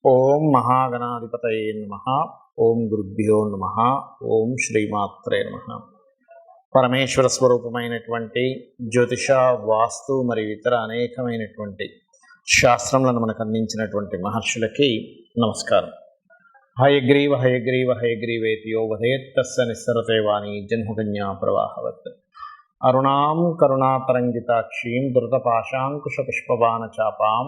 ఓం మహాగణాధిపతయే నమః. ఓం గురుభ్యో నమః. ఓం శ్రీమాత్రే నమః. పరమేశ్వర స్వరూపమైనటువంటి జ్యోతిష, వాస్తు మరియు ఇతర అనేకమైనటువంటి శాస్త్రములను మనకు అందించినటువంటి మహర్షులకి నమస్కారం. హయగ్రీవ హయగ్రీవ హయగ్రీవేతియో వదేత్తస్య నిస్సరతే వాణి జన్మకన్యా ప్రవాహవత్. అరుణాం కరుణాతరంగితాక్షీం ధృతపాశాంకుశపుష్పబాణచాపాం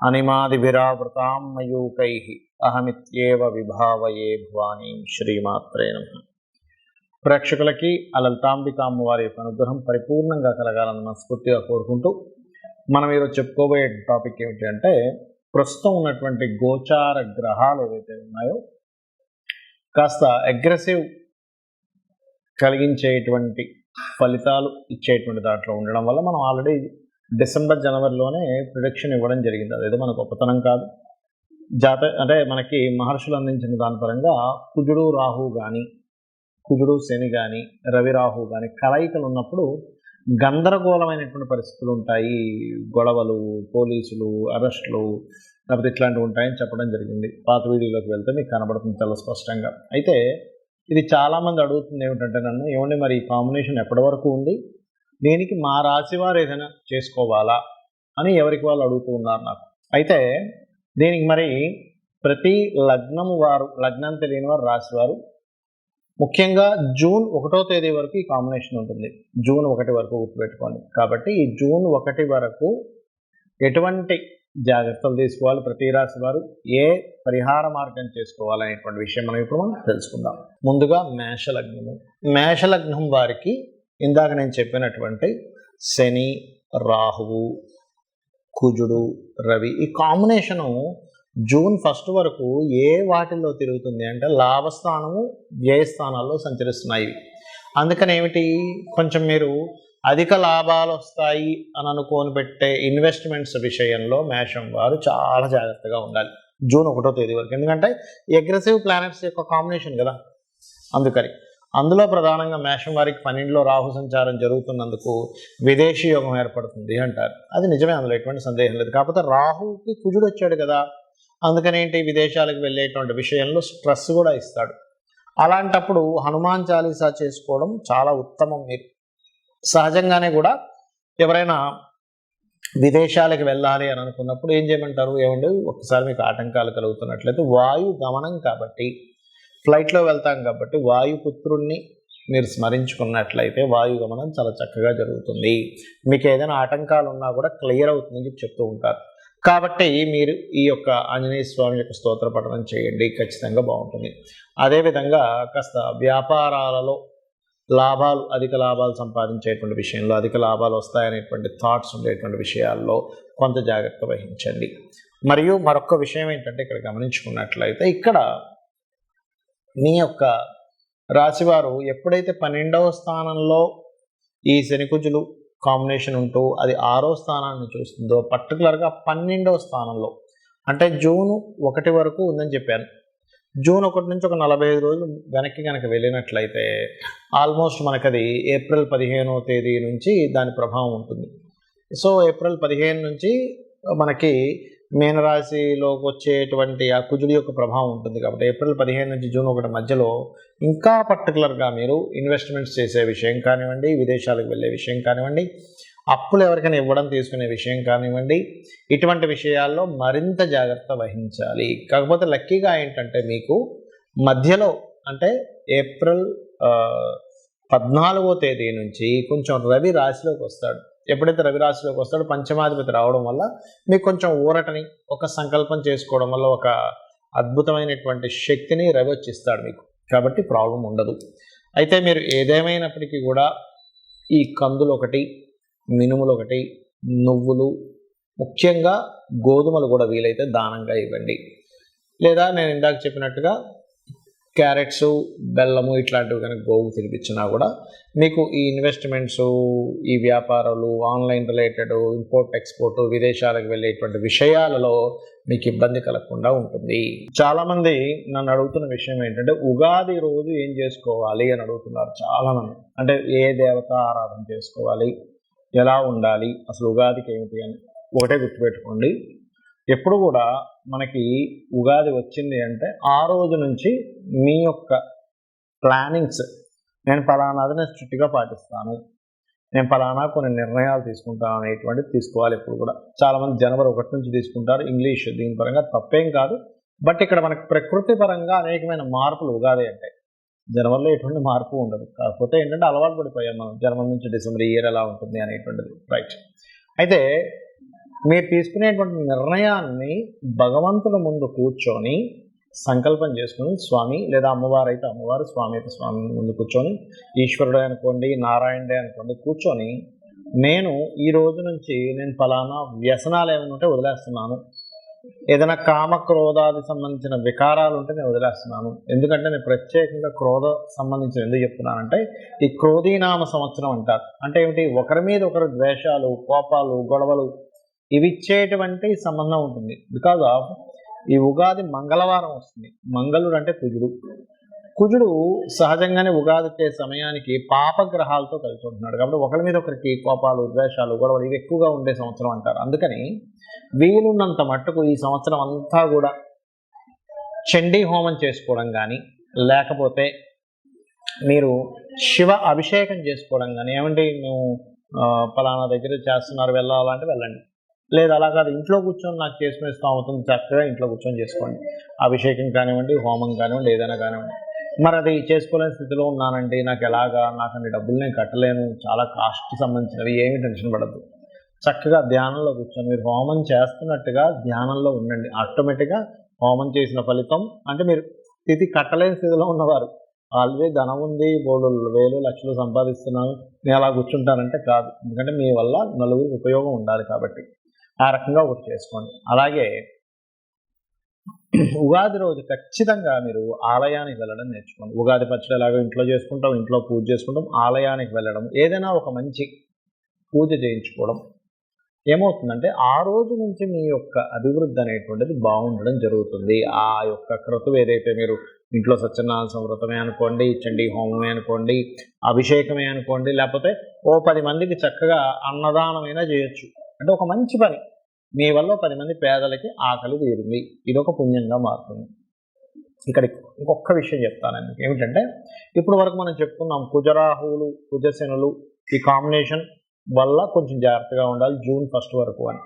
అనిమాదిభిరావృతాం మయూకైః అహమిత్యేవ విభావయే భవానీం. శ్రీమాత్రే నమః. ప్రేక్షకులకి ఆ లలితాంబిక అమ్మవారి యొక్క అనుగ్రహం పరిపూర్ణంగా కలగాలని మనస్ఫూర్తిగా కోరుకుంటూ మనం ఈరోజు చెప్పుకోబోయే టాపిక్ ఏమిటి అంటే, ప్రస్తుతం ఉన్నటువంటి గోచార గ్రహాలు ఏవైతే ఉన్నాయో కాస్త అగ్రెసివ్ కలిగించేటువంటి ఫలితాలు ఇచ్చేటువంటి దాంట్లో ఉండడం వల్ల మనం ఆల్రెడీ డిసెంబర్ జనవరిలోనే ప్రిడిక్షన్ ఇవ్వడం జరిగింది. అదేదో మన గొప్పతనం కాదు. అంటే మనకి మహర్షులు అందించిన దాని పరంగా కుజుడు రాహు కానీ, కుజుడు శని కానీ, రవి రాహు కానీ కలయికలు ఉన్నప్పుడు గందరగోళమైనటువంటి పరిస్థితులు ఉంటాయి. గొడవలు, పోలీసులు, అరెస్టులు, లేకపోతే ఇట్లాంటివి ఉంటాయని చెప్పడం జరిగింది. పాత వీడియోలోకి వెళ్తే మీకు కనబడుతుంది చాలా స్పష్టంగా. అయితే ఇది చాలామంది అడుగుతుంది ఏమిటంటే, నన్ను ఏమండి మరి ఈ కాంబినేషన్ ఎప్పటి వరకు ఉంది, దీనికి మా రాశి వారు ఏదైనా చేసుకోవాలా అని ఎవరికి వాళ్ళు అడుగుతూ ఉన్నారు నాకు. అయితే దీనికి మరి ప్రతి లగ్నము వారు, లగ్నం తెలియని వారు, రాశి వారు ముఖ్యంగా జూన్ 1వ తేదీ వరకు ఈ కాంబినేషన్ ఉంటుంది. జూన్ 1 వరకు గుర్తుపెట్టుకోండి. కాబట్టి ఈ జూన్ 1 వరకు ఎటువంటి జాగ్రత్తలు తీసుకోవాలి, ప్రతి రాశి వారు ఏ పరిహార మార్గం చేసుకోవాలనేటువంటి విషయం మనం ఇప్పుడు తెలుసుకుందాం. ముందుగా మేషలగ్నము. మేషలగ్నం వారికి ఇందాక నేను చెప్పినటువంటి శని, రాహువు, కుజుడు, రవి ఈ కాంబినేషను జూన్ 1 వరకు ఏ వాటిల్లో తిరుగుతుంది అంటే లాభస్థానము, వ్యయస్థానాల్లో సంచరిస్తున్నాయి. అందుకని ఏమిటి, కొంచెం మీరు అధిక లాభాలు వస్తాయి అని అనుకోని పెట్టే ఇన్వెస్ట్మెంట్స్ విషయంలో మేషం వారు చాలా జాగ్రత్తగా ఉండాలి జూన్ 1వ తేదీ వరకు. ఎందుకంటే అగ్రెసివ్ ప్లానెట్స్ యొక్క కాంబినేషన్ కదా. అందుకని అందులో ప్రధానంగా మేషం వారికి 12లో రాహు సంచారం జరుగుతున్నందుకు విదేశీ యోగం ఏర్పడుతుంది అంటారు. అది నిజమే, అందులో ఎటువంటి సందేహం లేదు. కాకపోతే రాహుకి కుజుడు వచ్చాడు కదా, అందుకని ఏంటి, విదేశాలకు వెళ్ళేటువంటి విషయంలో స్ట్రెస్ కూడా ఇస్తాడు. అలాంటప్పుడు హనుమాన్ చాలీసా చేసుకోవడం చాలా ఉత్తమం. మీరు సహజంగానే కూడా ఎవరైనా విదేశాలకు వెళ్ళాలి అని అనుకున్నప్పుడు ఏం చేయమంటారు, ఏమండి ఒకసారి మీకు ఆటంకాలు కలుగుతున్నట్లయితే వాయు గమనం కాబట్టి, ఫ్లైట్లో వెళ్తాం కాబట్టి వాయుపుత్రుణ్ణి మీరు స్మరించుకున్నట్లయితే వాయుగమనం చాలా చక్కగా జరుగుతుంది. మీకు ఏదైనా ఆటంకాలు ఉన్నా కూడా క్లియర్ అవుతుందని చెప్తూ ఉంటారు. కాబట్టి మీరు ఈ యొక్క ఆంజనేయ స్వామి యొక్క స్తోత్ర పఠనం చేయండి, ఖచ్చితంగా బాగుంటుంది. అదేవిధంగా కాస్త వ్యాపారాలలో లాభాలు, అధిక లాభాలు సంపాదించేటువంటి విషయంలో, అధిక లాభాలు వస్తాయనేటువంటి థాట్స్ ఉండేటువంటి విషయాల్లో కొంత జాగ్రత్త వహించండి. మరియు మరొక విషయం ఏంటంటే, ఇక్కడ గమనించుకున్నట్లయితే ఇక్కడ మీ యొక్క రాశివారు ఎప్పుడైతే 12వ స్థానంలో ఈ శనికుజులు కాంబినేషన్ ఉంటూ అది 6వ స్థానాన్ని చూస్తుందో, పర్టికులర్గా 12వ స్థానంలో అంటే జూన్ 1 వరకు ఉందని చెప్పాను. జూన్ 1 నుంచి ఒక 45 రోజులు వెనక్కి కనుక వెళ్ళినట్లయితే ఆల్మోస్ట్ మనకు అది ఏప్రిల్ 15వ తేదీ నుంచి దాని ప్రభావం ఉంటుంది. సో ఏప్రిల్ 15 నుంచి మనకి మీనరాశిలోకి వచ్చేటువంటి ఆ కుజుడి యొక్క ప్రభావం ఉంటుంది. కాబట్టి ఏప్రిల్ 15 నుంచి జూన్ 1 మధ్యలో ఇంకా పర్టికులర్గా మీరు ఇన్వెస్ట్మెంట్స్ చేసే విషయం కానివ్వండి, విదేశాలకు వెళ్ళే విషయం కానివ్వండి, అప్పులు ఎవరికైనా ఇవ్వడం తీసుకునే విషయం కానివ్వండి, ఇటువంటి విషయాల్లో మరింత జాగ్రత్త వహించాలి. కాకపోతే లక్కీగా ఏంటంటే మీకు మధ్యలో అంటే ఏప్రిల్ 14వ తేదీ నుంచి కొంచెం రవి రాశిలోకి వస్తాడు. ఎప్పుడైతే రవి రాశిలోకి వస్తాడో పంచమాధిపతి రావడం వల్ల మీకు కొంచెం ఊరటని, ఒక సంకల్పం చేసుకోవడం వల్ల ఒక అద్భుతమైనటువంటి శక్తిని రవి వచ్చిస్తాడు మీకు. కాబట్టి ప్రాబ్లం ఉండదు. అయితే మీరు ఏదేమైనప్పటికీ కూడా ఈ కందులు ఒకటి, మినుములు ఒకటి, నువ్వులు, ముఖ్యంగా గోధుమలు కూడా వీలైతే దానంగా ఇవ్వండి. లేదా నేను ఇందాక చెప్పినట్టుగా క్యారెట్స్, బెల్లము ఇట్లాంటివి కనుక గోవు తినిపించినా కూడా మీకు ఈ ఇన్వెస్ట్మెంట్స్, ఈ వ్యాపారాలు, ఆన్లైన్ రిలేటెడ్, ఇంపోర్ట్ ఎక్స్పోర్ట్, విదేశాలకు వెళ్ళేటువంటి విషయాలలో మీకు ఇబ్బంది కలగకుండా ఉంటుంది. చాలామంది నన్ను అడుగుతున్న విషయం ఏంటంటే, ఉగాది రోజు ఏం చేసుకోవాలి అని అడుగుతున్నారు చాలామంది. అంటే ఏ దేవత ఆరాధన చేసుకోవాలి, ఎలా ఉండాలి, అసలు ఉగాదికి ఏమిటి అని ఒకటే గుర్తుపెట్టుకోండి. ఎప్పుడు కూడా మనకి ఉగాది వచ్చింది అంటే ఆ రోజు నుంచి మీ యొక్క ప్లానింగ్స్, నేను ఫలానాది నేను స్ట్రిక్ట్గా పాటిస్తాను, నేను ఫలానా కొన్ని నిర్ణయాలు తీసుకుంటాను అనేటువంటిది తీసుకోవాలి. ఎప్పుడు కూడా చాలామంది జనవరి 1 నుంచి తీసుకుంటారు. ఇంగ్లీష్ దీని పరంగా తప్పేం కాదు. బట్ ఇక్కడ మనకి ప్రకృతి పరంగా అనేకమైన మార్పులు ఉగాది అంటే. జనవరిలో ఎటువంటి మార్పు ఉండదు. కాకపోతే ఏంటంటే అలవాటు పడిపోయాం మనం జనవరి నుంచి డిసెంబర్ ఈ ఇయర్ ఎలా ఉంటుంది అనేటువంటిది. రైట్. అయితే మీరు తీసుకునేటువంటి నిర్ణయాన్ని భగవంతుల ముందు కూర్చొని సంకల్పం చేసుకుని, స్వామి లేదా అమ్మవారు అయితే అమ్మవారు, స్వామి అయితే స్వామి ముందు కూర్చొని, ఈశ్వరుడే అనుకోండి, నారాయణుడే అనుకోండి, కూర్చొని నేను ఈ రోజు నుంచి నేను ఫలానా వ్యసనాలు ఏమైనా ఉంటే వదిలేస్తున్నాను, ఏదైనా కామక్రోధాది సంబంధించిన వికారాలు ఉంటే నేను వదిలేస్తున్నాను. ఎందుకంటే నేను ప్రత్యేకంగా క్రోధ సంబంధించిన ఎందుకు చెప్తున్నానంటే ఈ క్రోధీనామ సంవత్సరం అంటారు. అంటే ఏమిటి, ఒకరి మీద ఒకరు ద్వేషాలు, కోపాలు, గొడవలు ఇవి ఇచ్చేటువంటి సంబంధం ఉంటుంది. బికాజ్ ఆఫ్ ఈ ఉగాది మంగళవారం వస్తుంది. మంగళుడు అంటే కుజుడు. కుజుడు సహజంగానే ఉగాది వచ్చే సమయానికి పాపగ్రహాలతో కలిసి ఉంటున్నాడు. కాబట్టి ఒకరి మీద ఒకరికి కోపాలు, ద్వేషాలు, గొడవలు ఇవి ఎక్కువగా ఉండే సంవత్సరం అంటారు. అందుకని వీలున్నంత మట్టుకు ఈ సంవత్సరం అంతా కూడా చండీ హోమం చేసుకోవడం కానీ, లేకపోతే మీరు శివ అభిషేకం చేసుకోవడం కానీ, ఏమంటే నువ్వు పలానా దగ్గర చేస్తున్నారు వెళ్ళాలంటే వెళ్ళండి, లేదు అలా కాదు ఇంట్లో కూర్చొని నాకు చేసుకునే స్థోమతం చక్కగా ఇంట్లో కూర్చొని చేసుకోండి. అభిషేకం కానివ్వండి, హోమం కానివ్వండి, ఏదైనా కానివ్వండి. మరి అది చేసుకోలేని స్థితిలో ఉన్నానండి, నాకు ఎలాగా, నాకు అన్ని డబ్బులు నేను కట్టలేను, చాలా కాస్ట్కి సంబంధించినవి, ఏమీ టెన్షన్ పడద్దు. చక్కగా ధ్యానంలో కూర్చొని మీరు హోమం చేస్తున్నట్టుగా ధ్యానంలో ఉండండి. ఆటోమేటిక్గా హోమం చేసిన ఫలితం అంటే మీరు స్థితి కట్టలేని స్థితిలో ఉన్నవారు, ఆల్రెడీ ధనం ఉంది, 3 వేలు లక్షలు సంపాదిస్తున్నాను, నేను అలా కూర్చుంటానంటే కాదు. ఎందుకంటే మీ వల్ల నలుగురికి ఉపయోగం ఉండాలి కాబట్టి ఆ రకంగా ఒకటి చేసుకోండి. అలాగే ఉగాది రోజు ఖచ్చితంగా మీరు ఆలయానికి వెళ్ళడం నేర్చుకోండి. ఉగాది పచ్చడి ఎలాగో ఇంట్లో చేసుకుంటాం, ఇంట్లో పూజ చేసుకుంటాం, ఆలయానికి వెళ్ళడం, ఏదైనా ఒక మంచి పూజ చేయించుకోవడం ఏమవుతుందంటే ఆ రోజు నుంచి మీ యొక్క అభివృద్ధి అనేటువంటిది బాగుండడం జరుగుతుంది. ఆ యొక్క క్రతువు ఏదైతే మీరు ఇంట్లో సత్యనారాయణ వ్రతమే అనుకోండి, చండీ హోమమే అనుకోండి, అభిషేకమే అనుకోండి, లేకపోతే ఓ 10 మందికి చక్కగా అన్నదానమైనా చేయొచ్చు. అంటే ఒక మంచి పని, మీ వల్ల 10 మంది పేదలకి ఆకలి తీరింది, ఇదొక పుణ్యంగా మారుతుంది. ఇక్కడ ఇంకొక విషయం చెప్తానండి, ఏమిటంటే ఇప్పుడు వరకు మనం చెప్పుకున్నాం కుజరాహువులు, కుజశనులు ఈ కాంబినేషన్ వల్ల కొంచెం జాగ్రత్తగా ఉండాలి జూన్ 1 వరకు అని.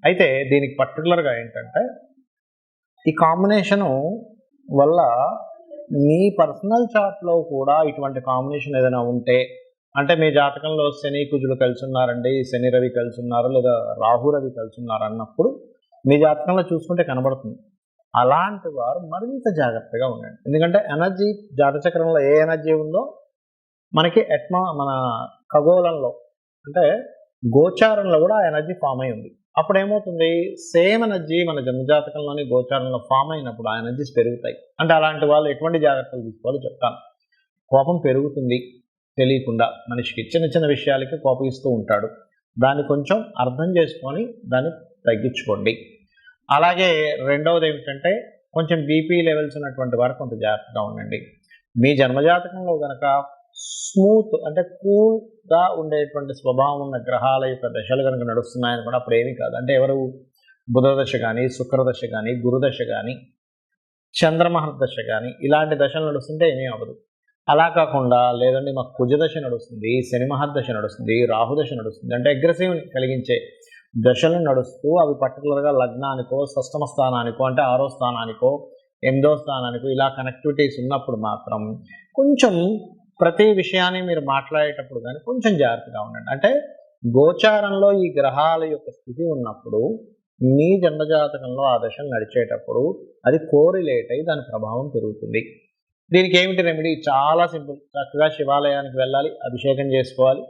అయితే దీనికి పర్టికులర్గా ఏంటంటే ఈ కాంబినేషను వల్ల మీ పర్సనల్ చార్ట్లో కూడా ఇటువంటి కాంబినేషన్ ఏదైనా ఉంటే, అంటే మీ జాతకంలో శని కుజులు కలిసి ఉన్నారండి, శని రవి కలిసి ఉన్నారు, లేదా రాహు రవి కలిసి ఉన్నారు అన్నప్పుడు మీ జాతకంలో చూసుకుంటే కనబడుతుంది. అలాంటి వారు మరింత జాగ్రత్తగా ఉండండి. ఎందుకంటే ఎనర్జీ జాతచక్రంలో ఏ ఎనర్జీ ఉందో మనకి మన ఖగోళంలో అంటే గోచారంలో కూడా ఆ ఎనర్జీ ఫామ్ అయి ఉంది. అప్పుడు ఏమవుతుంది, సేమ్ ఎనర్జీ మన జన్మజాతకంలోని గోచారంలో ఫామ్ అయినప్పుడు ఆ ఎనర్జీస్ పెరుగుతాయి. అంటే అలాంటి వాళ్ళు ఎటువంటి జాగ్రత్తలు తీసుకోవాలో చెప్తాను. కోపం పెరుగుతుంది తెలియకుండా, మనిషికి చిన్న చిన్న విషయాలకి కోపగిస్తూ ఉంటాడు. దాన్ని కొంచెం అర్థం చేసుకొని దాన్ని తగ్గించుకోండి. అలాగే రెండవది ఏమిటంటే కొంచెం బీపీ లెవెల్స్ ఉన్నటువంటి వారు కొంత జాగ్రత్తగా ఉండండి. మీ జన్మజాతకంలో కనుక స్మూత్ అంటే కూల్గా ఉండేటువంటి స్వభావం ఉన్న గ్రహాల యొక్క దశలు కనుక నడుస్తున్నాయని కూడా అప్పుడు ఏమీ కాదు. అంటే ఎవరు బుధదశ కానీ, శుక్రదశ కానీ, గురుదశ కానీ, చంద్రమహర్దశ కానీ ఇలాంటి దశలు నడుస్తుంటే ఏమీ అవ్వదు. అలా కాకుండా లేదండి మాకు కుజదశ నడుస్తుంది, శని మహర్దశ నడుస్తుంది, రాహుదశ నడుస్తుంది అంటే అగ్రెసివ్ కలిగించే దశలు నడుస్తూ అవి పర్టికులర్గా లగ్నానికో, షష్టమ స్థానానికో అంటే 6వ స్థానానికో, 8వ స్థానానికో ఇలా కనెక్టివిటీస్ ఉన్నప్పుడు మాత్రం కొంచెం ప్రతి విషయాన్ని మీరు మాట్లాడేటప్పుడు కానీ కొంచెం జాగ్రత్తగా ఉండండి. అంటే గోచారంలో ఈ గ్రహాల యొక్క స్థితి ఉన్నప్పుడు మీ జన్మజాతకంలో ఆ దశలు నడిచేటప్పుడు అది కోరిలేట్ అయి దాని ప్రభావం పెరుగుతుంది. దీనికి ఏమిటి రెమెడీ, చాలా సింపుల్. చక్కగా శివాలయానికి వెళ్ళాలి, అభిషేకం చేసుకోవాలి,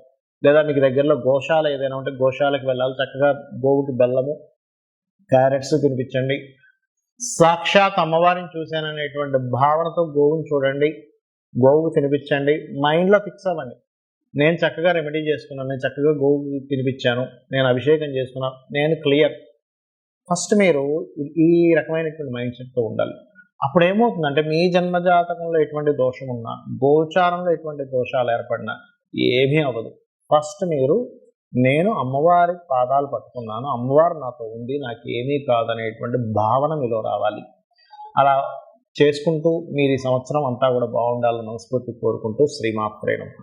లేదా మీకు దగ్గరలో గోశాల ఏదైనా ఉంటే గోశాలకు వెళ్ళాలి, చక్కగా గోవుకి బెల్లము, క్యారెట్స్ తినిపించండి. సాక్షాత్ అమ్మవారిని చూశాననేటువంటి భావనతో గోవుని చూడండి, గోవుకు తినిపించండి. మైండ్లో ఫిక్స్ అవ్వండి, నేను చక్కగా రెమెడీ చేసుకున్నాను, నేను చక్కగా గోవుకి తినిపించాను, నేను అభిషేకం చేసుకున్నాను, నేను క్లియర్. ఫస్ట్ మీరు ఈ రకమైనటువంటి మైండ్ సెట్తో ఉండాలి. అప్పుడు ఏమవుతుందంటే మీ జన్మజాతకంలో ఎటువంటి దోషం ఉన్నా, గోచారంలో ఎటువంటి దోషాలు ఏర్పడినా ఏమీ అవ్వదు. ఫస్ట్ మీరు నేను అమ్మవారి పాదాలు పట్టుకున్నాను, అమ్మవారు నాతో ఉంది, నాకు ఏమీ కాదనేటువంటి భావన మీలో రావాలి. అలా చేసుకుంటూ మీరు ఈ సంవత్సరం అంతా కూడా బాగుండాలని మనస్ఫూర్తి కోరుకుంటూ శ్రీమాత్రే నమః.